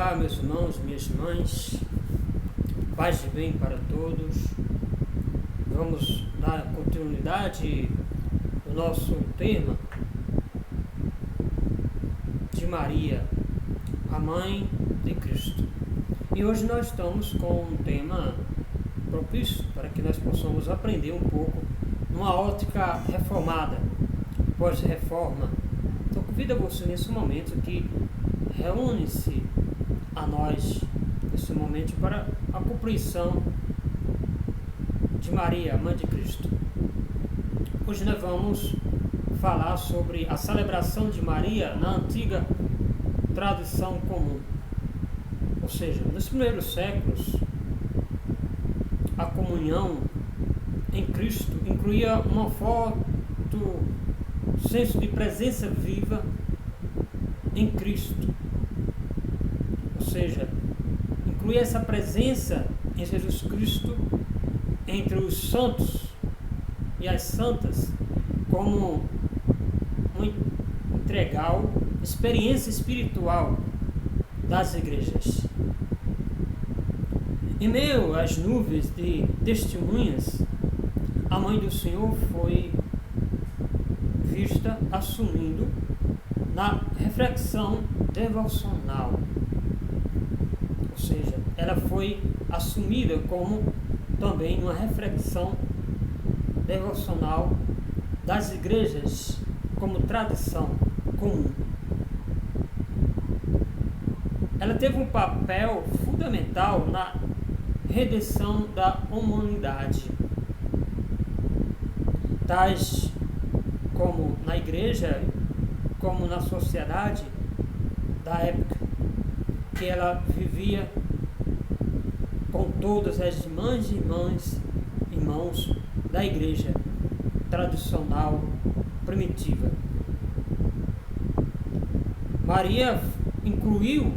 Olá, meus irmãos, minhas irmãs, paz e bem para todos. Vamos dar continuidade ao nosso tema de Maria, a Mãe de Cristo. E hoje nós estamos com um tema propício para que nós possamos aprender um pouco numa ótica reformada, pós-reforma. Então convido a você nesse momento que reúne-se a nós nesse momento para a compreensão de Maria, Mãe de Cristo. Hoje nós vamos falar sobre a celebração de Maria na antiga tradição comum. Ou seja, nos primeiros séculos, a comunhão em Cristo incluía um forte senso de presença viva em Cristo. Ou seja, inclui essa presença em Jesus Cristo entre os santos e as santas como uma integral experiência espiritual das igrejas. Em meio às nuvens de testemunhas, a Mãe do Senhor foi vista assumindo na reflexão devocional. Ou seja, ela foi assumida como também uma reflexão devocional das igrejas como tradição comum. Ela teve um papel fundamental na redenção da humanidade, tais como na igreja, como na sociedade da época que ela vivia, com todas as mães e irmãos da igreja tradicional primitiva. Maria incluiu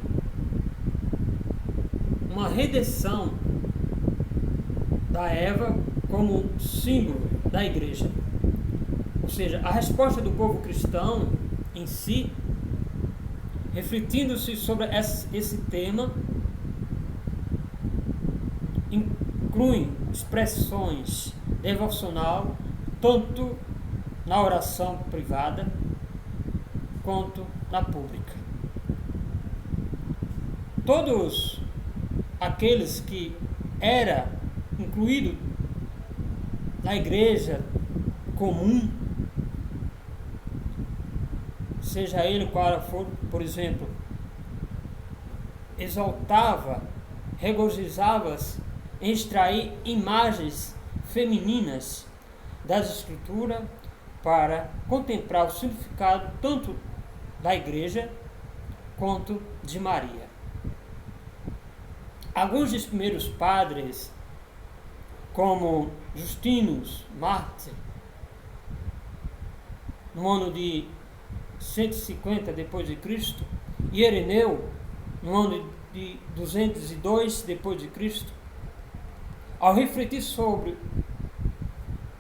uma redenção da Eva como símbolo da igreja. Ou seja, a resposta do povo cristão em si, refletindo-se sobre esse tema, inclui expressões devocional tanto na oração privada quanto na pública. Todos aqueles que era incluído na igreja comum, seja ele qual for, por exemplo, exaltava, regozijava-se em extrair imagens femininas das Escrituras para contemplar o significado tanto da igreja quanto de Maria. Alguns dos primeiros padres, como Justinus Mártir, no ano de 150 depois de Cristo, e Ireneu, no ano de 202 depois de Cristo, ao refletir sobre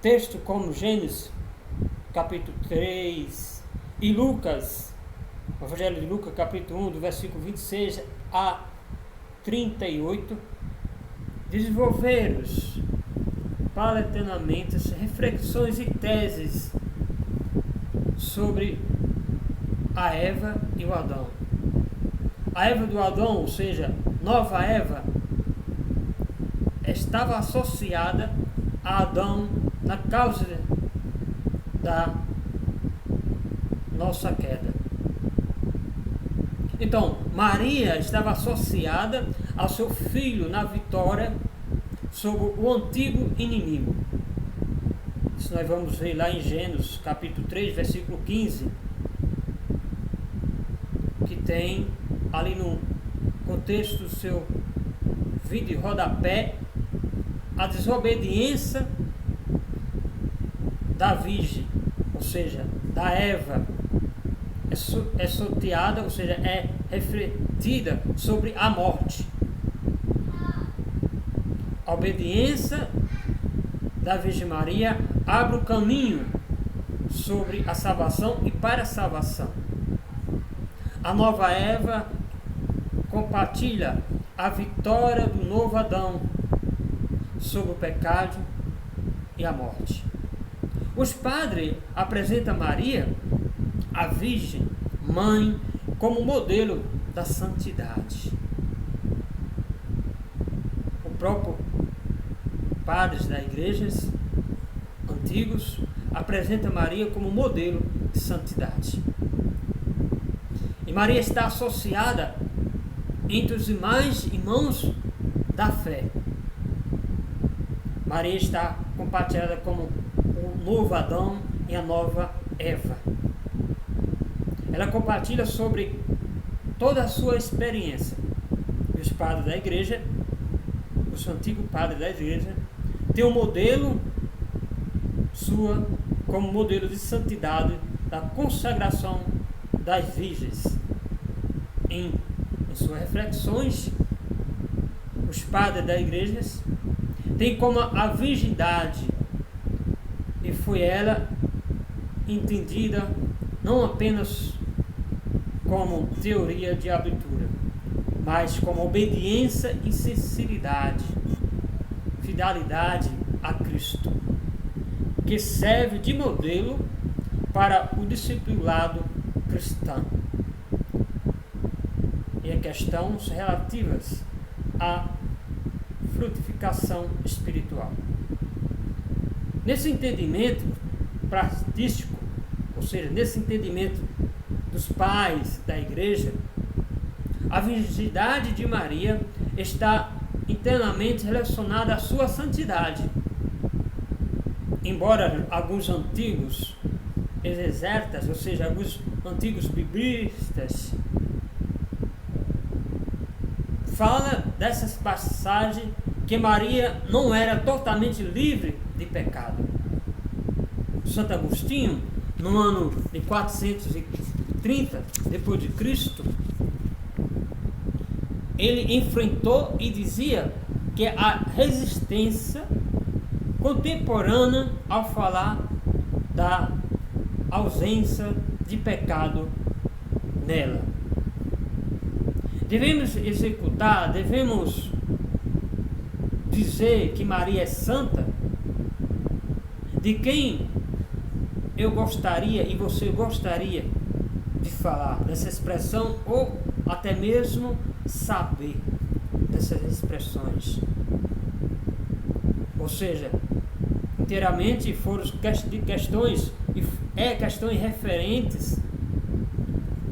textos como Gênesis, capítulo 3, e Lucas, o Evangelho de Lucas, capítulo 1, do versículo 26 a 38, desenvolveram paulatinamente reflexões e teses sobre a Eva e o Adão. A Eva do Adão, ou seja, nova Eva, estava associada a Adão na causa da nossa queda. Então, Maria estava associada ao seu filho na vitória sobre o antigo inimigo. Isso nós vamos ver lá em Gênesis, capítulo 3, versículo 15, que tem ali no contexto do seu vídeo rodapé a desobediência da virgem, ou seja, da Eva, é sorteada, ou seja, é refletida sobre a morte. A obediência da Virgem Maria abre o caminho sobre a salvação e para a salvação. A nova Eva compartilha a vitória do novo Adão sobre o pecado e a morte. Os padres apresentam Maria, a Virgem Mãe, como modelo da santidade. O próprio padres das igrejas antigos apresenta Maria como modelo de santidade. E Maria está associada entre os demais irmãos da fé. Maria está compartilhada como o novo Adão e a nova Eva. Ela compartilha sobre toda a sua experiência. E os padres da igreja, os antigos padres da igreja, têm um modelo sua como modelo de santidade da consagração das virgens. Em suas reflexões, os padres da igreja têm como a virgindade, e foi ela entendida não apenas como teoria de abertura, mas como obediência e sinceridade, fidelidade a Cristo, que serve de modelo para o discipulado cristão. E a questões relativas à frutificação espiritual. Nesse entendimento prático, ou seja, nesse entendimento dos pais da igreja, a virgindade de Maria está internamente relacionada à sua santidade. Embora alguns antigos exegetas, ou seja, alguns antigos biblistas, fala dessas passagens que Maria não era totalmente livre de pecado. Santo Agostinho, no ano de 430 depois de Cristo, ele enfrentou e dizia que a resistência contemporânea ao falar da ausência de pecado nela. Devemos executar, devemos dizer que Maria é santa, de quem eu gostaria e você gostaria de falar dessa expressão, ou até mesmo saber dessas expressões. Ou seja, inteiramente foram questões referentes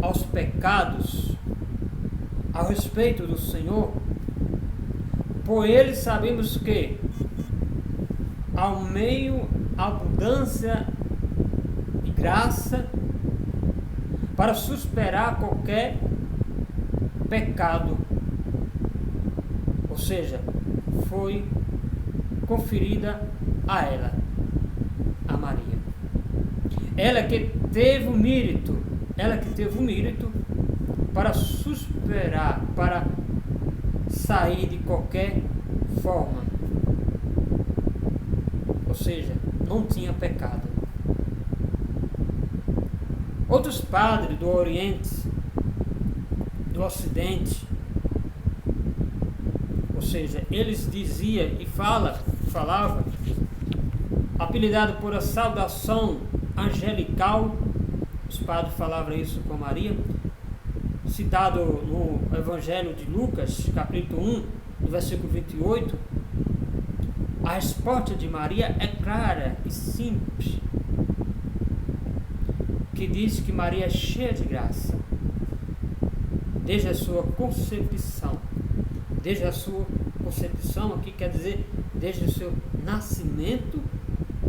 aos pecados, ao respeito do Senhor. Por ele sabemos que, ao meio abundância de graça, para superar qualquer pecado, ou seja, foi conferida a ela, a Maria. Ela que teve o mérito para superar, para sair de qualquer forma, ou seja, não tinha pecado. Outros padres do Oriente, do Ocidente, ou seja, eles diziam e falavam, apelidado por a saudação angelical, os padres falavam isso com Maria, citado no Evangelho de Lucas, capítulo 1, no versículo 28, a resposta de Maria é clara e simples, que diz que Maria é cheia de graça, desde a sua concepção. Desde a sua concepção, aqui quer dizer, desde o seu nascimento,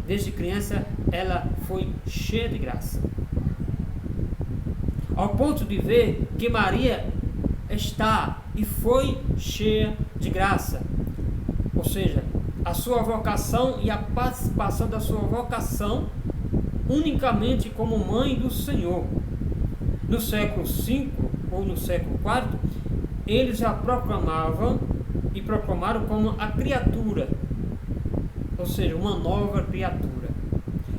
desde criança, ela foi cheia de graça. Ao ponto de ver que Maria está e foi cheia de graça. Ou seja, a sua vocação e a participação da sua vocação unicamente como mãe do Senhor. No século V ou no século IV, eles já proclamaram como a criatura, ou seja, uma nova criatura.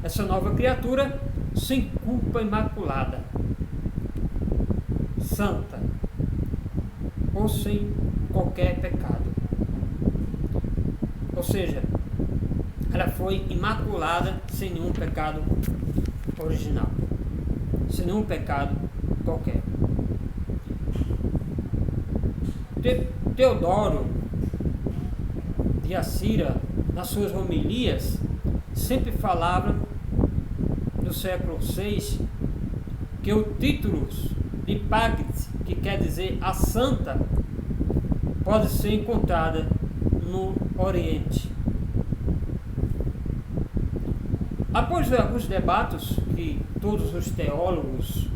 Essa nova criatura sem culpa, imaculada, santa, ou sem qualquer pecado. Ou seja, ela foi imaculada sem nenhum pecado original, sem nenhum pecado qualquer. Teodoro de Acira, nas suas homilias, sempre falava, no século VI, que o título de Pagit, que quer dizer a santa, pode ser encontrada no Oriente. Após alguns debates que todos os teólogos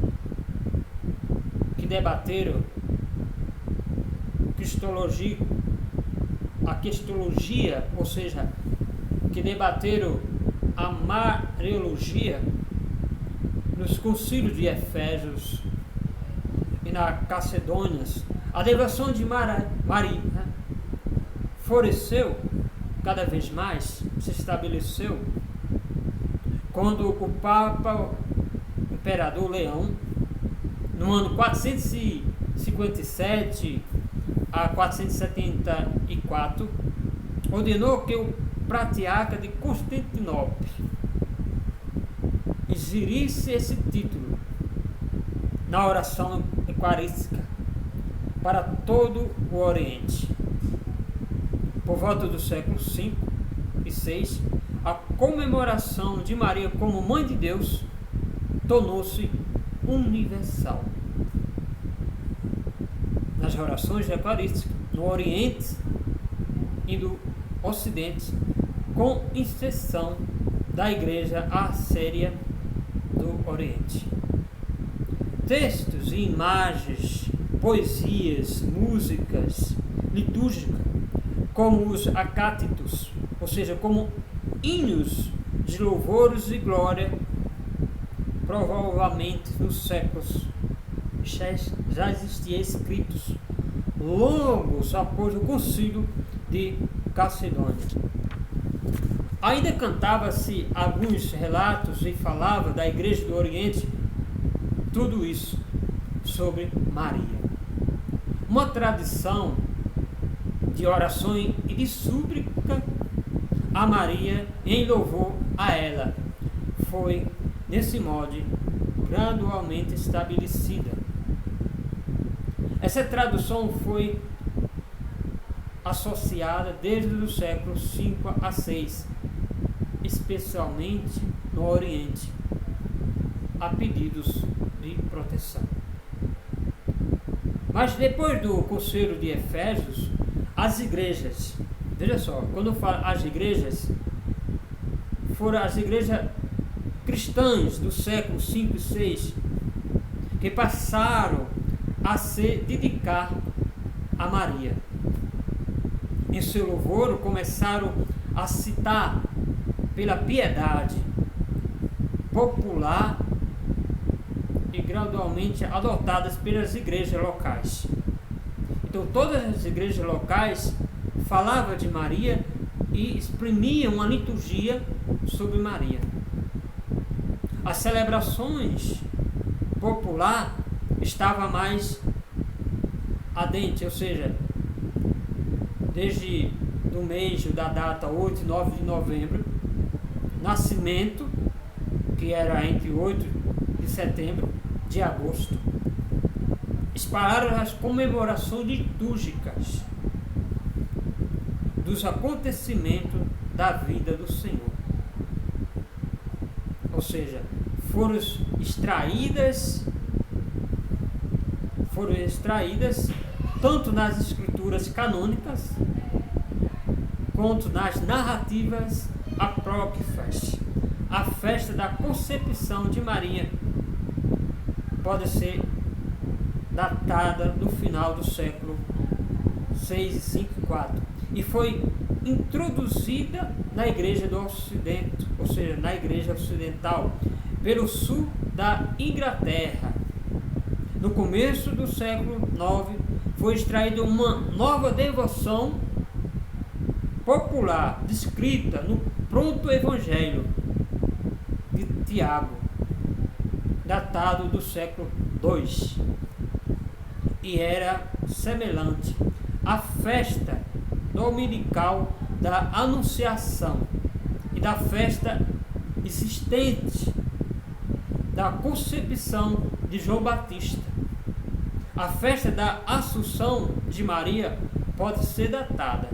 que debateram a cristologia, ou seja, que debateram a Mariologia nos concílios de Efésios e na Calcedônia, a devoção de Maria floresceu cada vez mais, se estabeleceu, quando o Papa Imperador Leão, no ano 457 a 474, ordenou que o patriarca de Constantinopla exigisse esse título na oração eucarística para todo o Oriente. Por volta do século V e VI, a comemoração de Maria como Mãe de Deus tornou-se universal. Nas orações eucarísticas, no Oriente e no Ocidente, com exceção da Igreja Assíria do Oriente. Textos e imagens, poesias, músicas litúrgicas, como os acátitos, ou seja, como hinos de louvores e glória, provavelmente nos séculos já existiam escritos longos após o concílio de Calcedônia. Ainda cantava-se alguns relatos e falava da Igreja do Oriente, tudo isso sobre Maria. Uma tradição de oração e de súplica a Maria em louvor a ela foi, nesse modo, gradualmente estabelecida. Essa tradução foi associada desde o século V a VI, especialmente no Oriente, a pedidos de proteção. Mas depois do Concílio de Efésios, as igrejas, veja só, quando eu falo as igrejas, foram as igrejas cristãs do século V e VI, que passaram a se dedicar a Maria. Em seu louvor começaram a citar pela piedade popular e gradualmente adotadas pelas igrejas locais. Então todas as igrejas locais falavam de Maria e exprimiam uma liturgia sobre Maria. As celebrações popular estavam mais adente, ou seja, desde o mês da data 8 e 9 de novembro, nascimento, que era entre 8 de setembro, de agosto, espalharam as comemorações litúrgicas dos acontecimentos da vida do Senhor. Ou seja, foram extraídas tanto nas escrituras canônicas quanto nas narrativas apócrifas. A festa da concepção de Maria pode ser datada no final do século 6 e 5 e 4 e foi introduzida na Igreja do Ocidente, ou seja, na Igreja Ocidental, pelo sul da Inglaterra. No começo do século IX foi extraída uma nova devoção popular descrita no Pronto Evangelho de Tiago, datado do século II. e era semelhante à festa dominical da Anunciação e da festa existente da concepção de João Batista. A festa da Assunção de Maria pode ser datada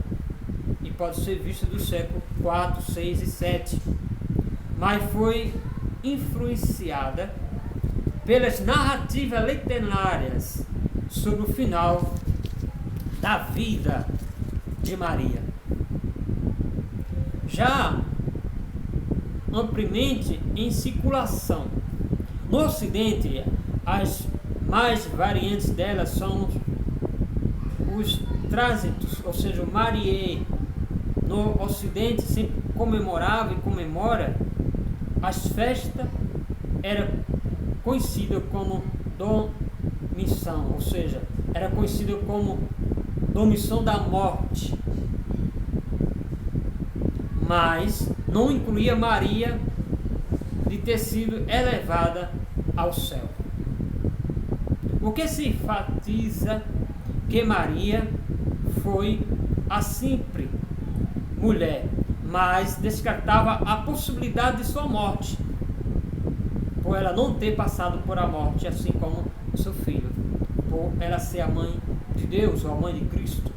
e pode ser vista do século 4, 6 e 7, mas foi influenciada pelas narrativas literárias sobre o final da vida de Maria. Já amplamente em circulação no Ocidente, as mais variantes delas são os trânsitos, ou seja, o Marié. No Ocidente sempre comemorava e comemora as festas, era conhecida como Domissão, ou seja, era conhecida como Domissão da Morte, mas não incluía Maria de ter sido elevada ao céu. O que se enfatiza que Maria foi a simples mulher, mas descartava a possibilidade de sua morte, por ela não ter passado por a morte, assim como seu filho, por ela ser a mãe de Deus, ou a mãe de Cristo.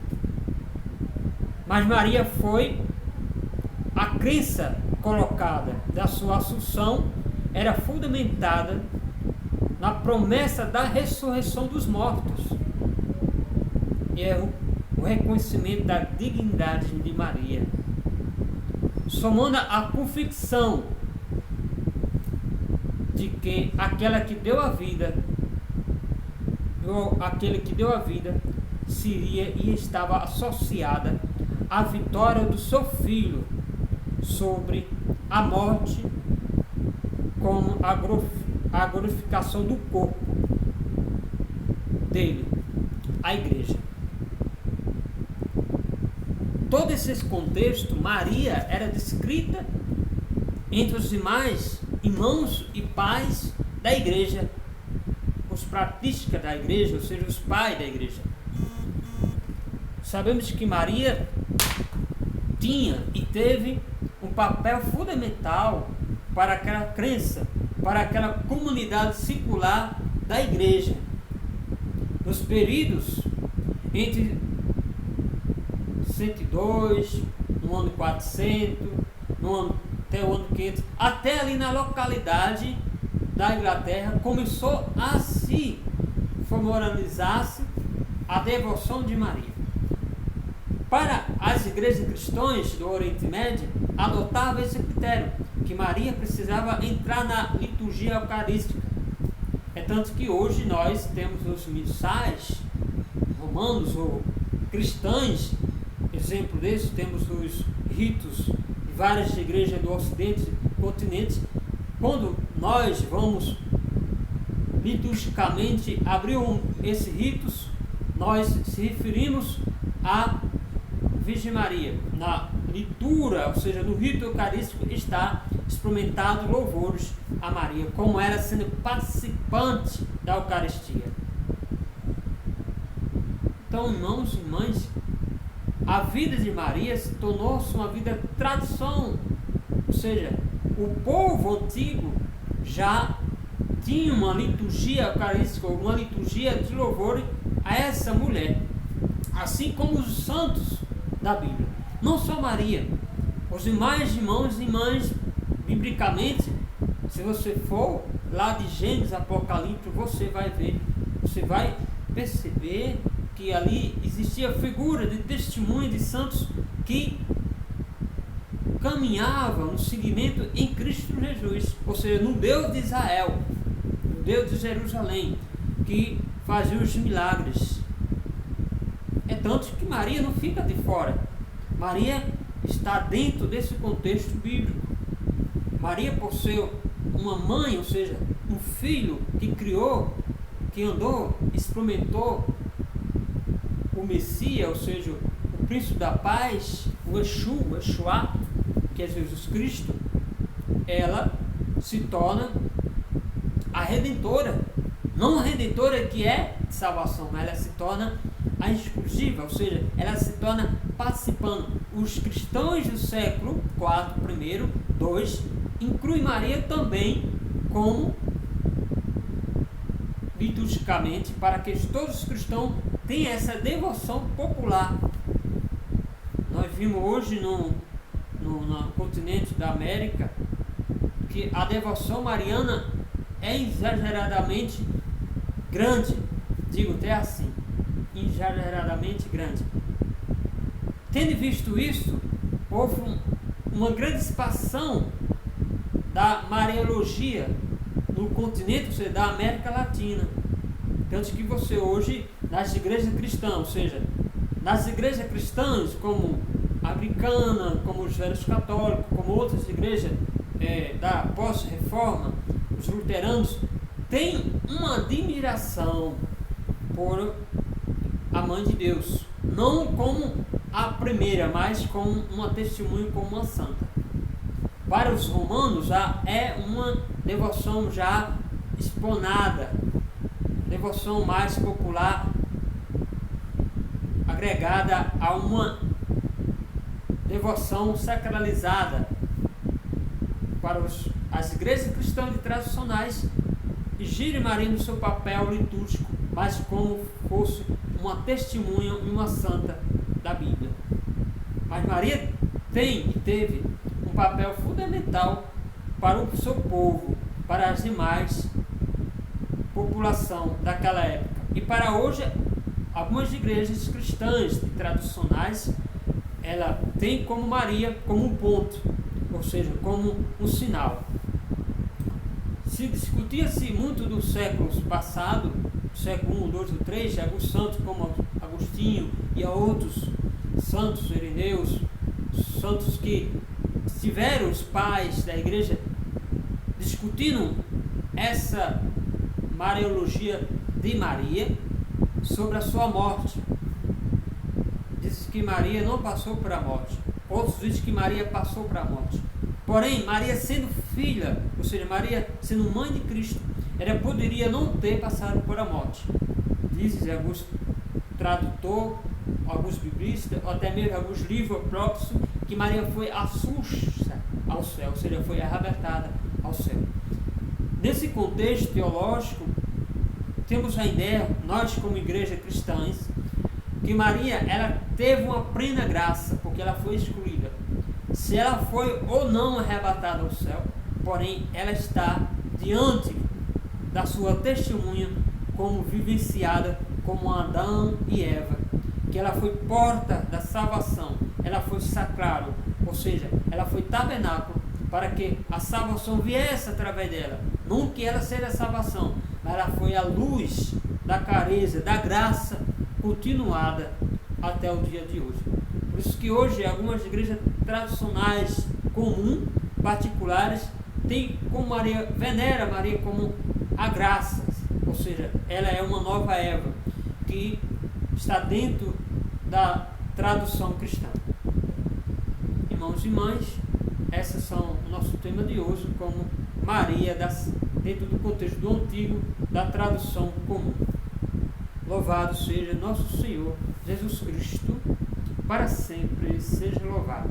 Mas Maria foi a crença colocada da sua assunção, era fundamentada na promessa da ressurreição dos mortos, e é o reconhecimento da dignidade de Maria, somando a convicção de que aquele que deu a vida seria e estava associada à vitória do seu filho sobre a morte, como a glorificação do corpo dele, a igreja. Todo esse contexto, Maria era descrita entre os demais irmãos e pais da igreja, os patriarcas da igreja, ou seja, os pais da igreja. Sabemos que Maria tinha e teve um papel fundamental para aquela crença, para aquela comunidade circular da igreja. Nos períodos entre 102, no ano 400, até o ano 500, até ali na localidade da Inglaterra, começou a se formalizar-se a devoção de Maria. Para as igrejas cristãs do Oriente Médio, adotava esse critério, que Maria precisava entrar na liturgia eucarística. É tanto que hoje nós temos os missais romanos ou cristãs, exemplo desse, temos os ritos de várias igrejas do Ocidente, continente. Quando nós vamos liturgicamente abrir esses ritos, nós se referimos a Virgem Maria. Na liturgia, ou seja, no rito eucarístico, está experimentado louvores a Maria, como ela sendo participante da Eucaristia. Então, irmãos e irmãs, a vida de Maria se tornou-se uma vida tradição, ou seja, o povo antigo já tinha uma liturgia eucarística, uma liturgia de louvor a essa mulher, assim como os santos da Bíblia. Não só Maria, os demais irmãos e irmãs, biblicamente, se você for lá de Gênesis, Apocalipse, você vai ver, você vai perceber que ali existia figura de testemunho de santos que caminhavam no seguimento em Cristo Jesus, ou seja, no Deus de Israel, no Deus de Jerusalém, que fazia os milagres. É tanto que Maria não fica de fora. Maria está dentro desse contexto bíblico. Maria, por ser uma mãe, ou seja, um filho que criou, que andou, experimentou o Messias, ou seja, o príncipe da paz, o Yeshua, que é Jesus Cristo, ela se torna a redentora não redentora que é de salvação, mas ela se torna a exclusiva, ou seja, ela se torna participando. Os cristãos do século IV, primeiro, 2, incluem Maria também como liturgicamente, para que todos os cristãos tenham essa devoção popular. Nós vimos hoje no continente da América que a devoção mariana é exageradamente grande, digo até assim, exageradamente grande. Tendo visto isso, houve uma grande expansão da mariologia no continente, ou seja, da América Latina. Tanto que você hoje, nas igrejas cristãs, ou seja, nas igrejas cristãs como a anglicana, como os velhos católicos, como outras igrejas da pós-reforma, os luteranos, tem uma admiração por a Mãe de Deus, não como a primeira, mas como uma testemunha, como uma santa. Para os romanos já é uma devoção já exponada, devoção mais popular, agregada a uma devoção sacralizada. Para as igrejas cristãs e tradicionais, gira Maria no seu papel litúrgico, mas como fosse uma testemunha e uma santa da Bíblia. Mas Maria tem e teve um papel fundamental para o seu povo, para as demais população daquela época. E para hoje, algumas igrejas cristãs e tradicionais, ela tem como Maria como um ponto, ou seja, como um sinal. Se discutia-se muito do século passado, século 1, 2 e 3, alguns santos como Agostinho e outros santos Ireneus, santos que tiveram os pais da igreja discutindo essa mariologia de Maria sobre a sua morte. Diz que Maria não passou por a morte. Outros dizem que Maria passou por a morte. Porém, Maria sendo filha, ou seja, Maria sendo mãe de Cristo, ela poderia não ter passado por a morte. Dizem alguns tradutores, alguns biblistas, ou até mesmo alguns livros próprios, que Maria foi assusta ao céu, ou seja, foi arrebatada ao céu. Nesse contexto teológico, temos a ideia, nós como igreja cristãs, que Maria ela teve uma plena graça, porque ela foi excluída. Se ela foi ou não arrebatada ao céu, porém ela está diante da sua testemunha como vivenciada como Adão e Eva, que ela foi porta da salvação, ela foi sacrário, ou seja, ela foi tabernáculo para que a salvação viesse através dela, não que ela seja a salvação, mas ela foi a luz da clareza, da graça continuada até o dia de hoje. Por isso que hoje algumas igrejas tradicionais comuns, particulares, tem como Maria, venera Maria como a graça, ou seja, ela é uma nova Eva que está dentro da tradução cristã. Irmãos e irmãs, esses são o nosso tema de hoje, como Maria dentro do contexto do Antigo, da tradução comum. Louvado seja nosso Senhor Jesus Cristo, para sempre seja louvado.